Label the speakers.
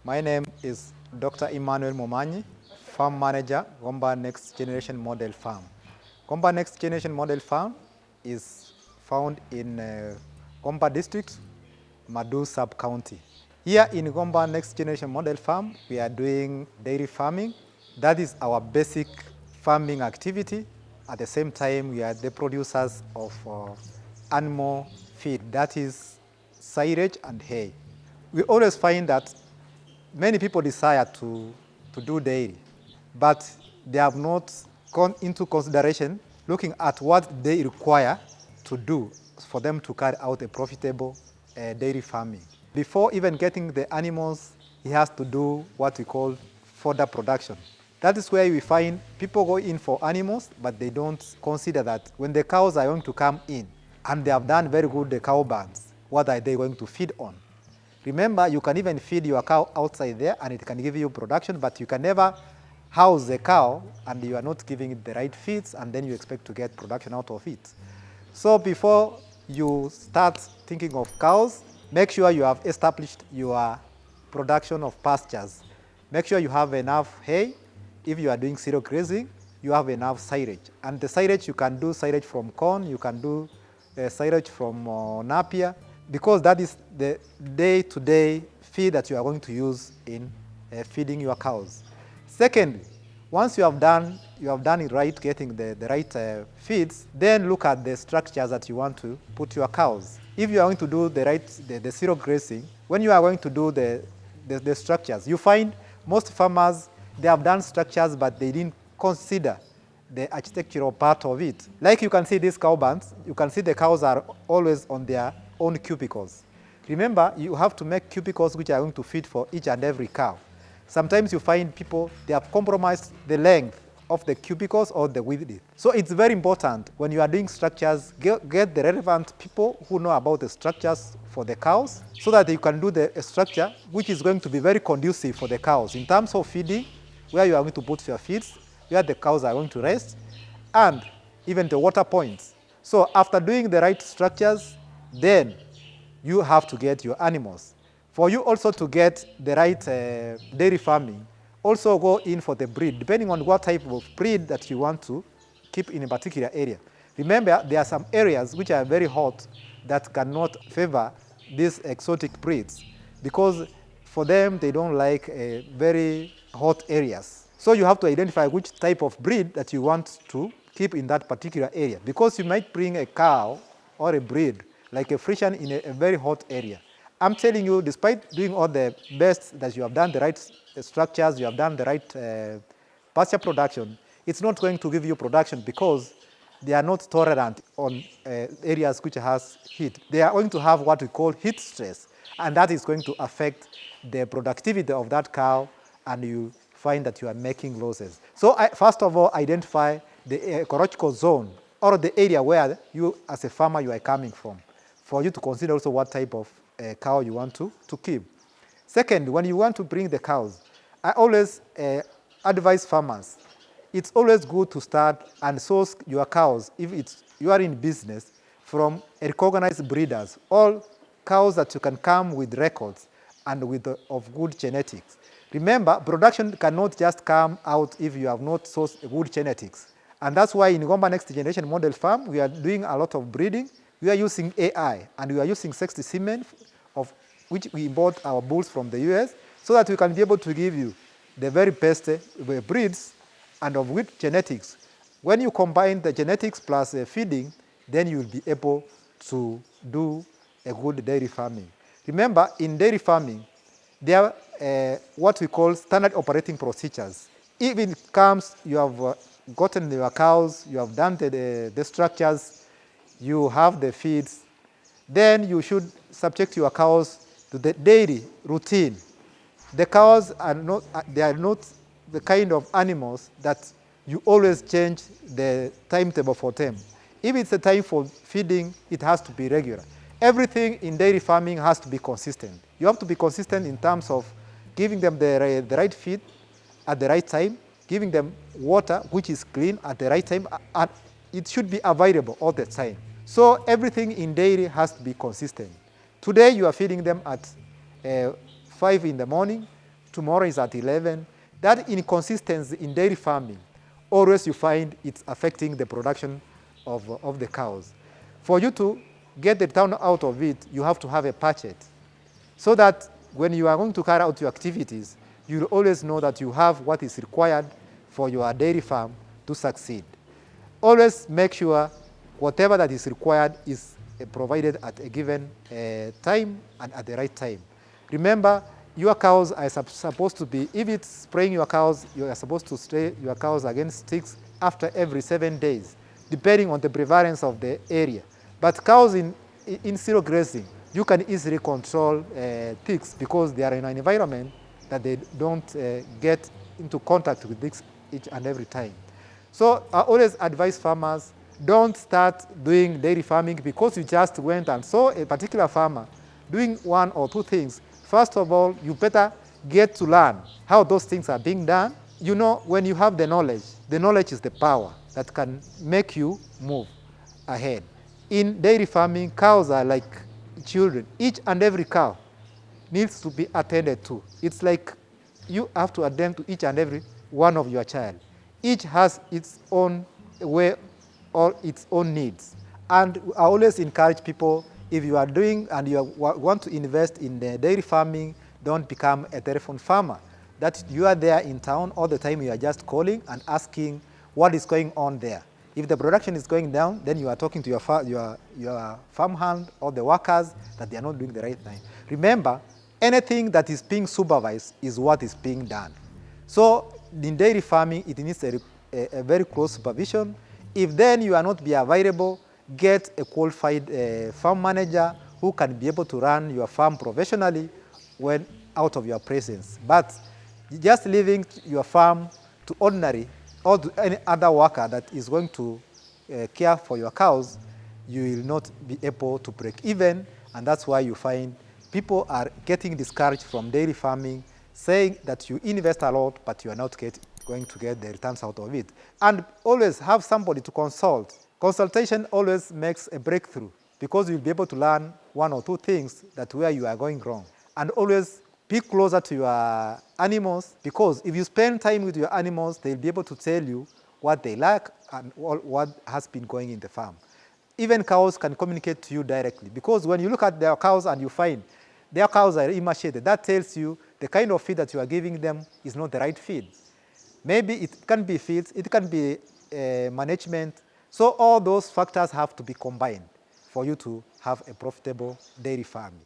Speaker 1: My name is Dr. Emmanuel Momanyi, Farm Manager, Gomba Next Generation Model Farm. Gomba Next Generation Model Farm is found in Gomba District, Madu Sub-County. Here in Gomba Next Generation Model Farm, we are doing dairy farming. That is our basic farming activity. At the same time, we are the producers of animal feed, that is silage and hay. We always find that many people desire to do dairy, but they have not gone into consideration looking at what they require to do for them to carry out a profitable dairy farming. Before even getting the animals, he has to do what we call fodder production. That is where we find people go in for animals, but they don't consider that when the cows are going to come in and they have done very good the cow bands, what are they going to feed on? Remember, you can even feed your cow outside there and it can give you production, but you can never house the cow and you are not giving it the right feeds and then you expect to get production out of it. So before you start thinking of cows, make sure you have established your production of pastures. Make sure you have enough hay. If you are doing zero grazing, you have enough silage. And the silage, you can do silage from corn, you can do silage from napier, because that is the day-to-day feed that you are going to use in feeding your cows. Secondly, once you have done it right, getting the right feeds, then look at the structures that you want to put your cows. If you are going to do the zero grazing, when you are going to do the structures, you find most farmers, they have done structures, but they didn't consider the architectural part of it. Like you can see these cow bands, you can see the cows are always on their own cubicles. Remember, you have to make cubicles which are going to fit for each and every cow. Sometimes you find people, they have compromised the length of the cubicles or the width. So it's very important when you are doing structures, get the relevant people who know about the structures for the cows so that you can do the structure which is going to be very conducive for the cows in terms of feeding, where you are going to put your feeds, where the cows are going to rest, and even the water points. So after doing the right structures, then you have to get your animals. For you also to get the right dairy farming, also go in for the breed, depending on what type of breed that you want to keep in a particular area. Remember, there are some areas which are very hot that cannot favor these exotic breeds because for them, they don't like very hot areas. So you have to identify which type of breed that you want to keep in that particular area, because you might bring a cow or a breed like a Frisian in a very hot area. I'm telling you, despite doing all the best, that you have done the right structures, you have done the right pasture production, it's not going to give you production because they are not tolerant on areas which has heat. They are going to have what we call heat stress, and that is going to affect the productivity of that cow, and you find that you are making losses. So first of all, identify the ecological zone or the area where you as a farmer you are coming from, for you to consider also what type of cow you want to keep. Second, when you want to bring the cows, I always advise farmers, it's always good to start and source your cows, if you are in business, from recognized breeders, all cows that you can come with records and of good genetics. Remember, production cannot just come out if you have not sourced good genetics. And that's why in Gomba Next Generation Model Farm, we are doing a lot of breeding. We are using AI, and we are using sexy semen, of which we import our bulls from the US, so that we can be able to give you the very best breeds and of good genetics. When you combine the genetics plus feeding, then you will be able to do a good dairy farming. Remember, in dairy farming, there are what we call standard operating procedures. If it comes, you have gotten your cows, you have done the structures, you have the feeds, then you should subject your cows to the daily routine. The cows are not, they are not the kind of animals that you always change the timetable for them. If it's a time for feeding, it has to be regular. Everything in dairy farming has to be consistent. You have to be consistent in terms of giving them the right feed at the right time, giving them water which is clean at the right time, and it should be available all the time. So everything in dairy has to be consistent. Today you are feeding them at 5 in the morning, tomorrow is at 11. That inconsistency in dairy farming, always you find it's affecting the production of the cows. For you to get the return out of it, you have to have a budget, so that when you are going to carry out your activities, you'll always know that you have what is required for your dairy farm to succeed. Always make sure whatever that is required is provided at a given time and at the right time. Remember, your cows are supposed to be, if it's spraying your cows, you are supposed to spray your cows against ticks after every 7 days, depending on the prevalence of the area. But cows in zero grazing, you can easily control ticks because they are in an environment that they don't get into contact with ticks each and every time. So I always advise farmers, don't start doing dairy farming because you just went and saw a particular farmer doing 1 or 2 things. First of all, you better get to learn how those things are being done. You know, when you have the knowledge is the power that can make you move ahead. In dairy farming, cows are like children. Each and every cow needs to be attended to. It's like you have to attend to each and every one of your child. Each has its own way or its own needs. And I always encourage people, if you are doing and you want to invest in the dairy farming, don't become a telephone farmer. That you are there in town all the time, you are just calling and asking what is going on there. If the production is going down, then you are talking to your farmhand or the workers that they are not doing the right thing. Remember, anything that is being supervised is what is being done. So in dairy farming, it needs a very close supervision. If then you are not be available, get a qualified farm manager who can be able to run your farm professionally when out of your presence. But just leaving your farm to ordinary or to any other worker that is going to care for your cows, you will not be able to break even, and that's why you find people are getting discouraged from dairy farming, saying that you invest a lot, but you are not going to get the returns out of it. And always have somebody to consult. Consultation always makes a breakthrough because you'll be able to learn 1 or 2 things that where you are going wrong. And always be closer to your animals, because if you spend time with your animals, they'll be able to tell you what they like and what has been going in the farm. Even cows can communicate to you directly, because when you look at their cows and you find their cows are emaciated, that tells you the kind of feed that you are giving them is not the right feed. Maybe it can be feeds, it can be management. So all those factors have to be combined for you to have a profitable dairy farming.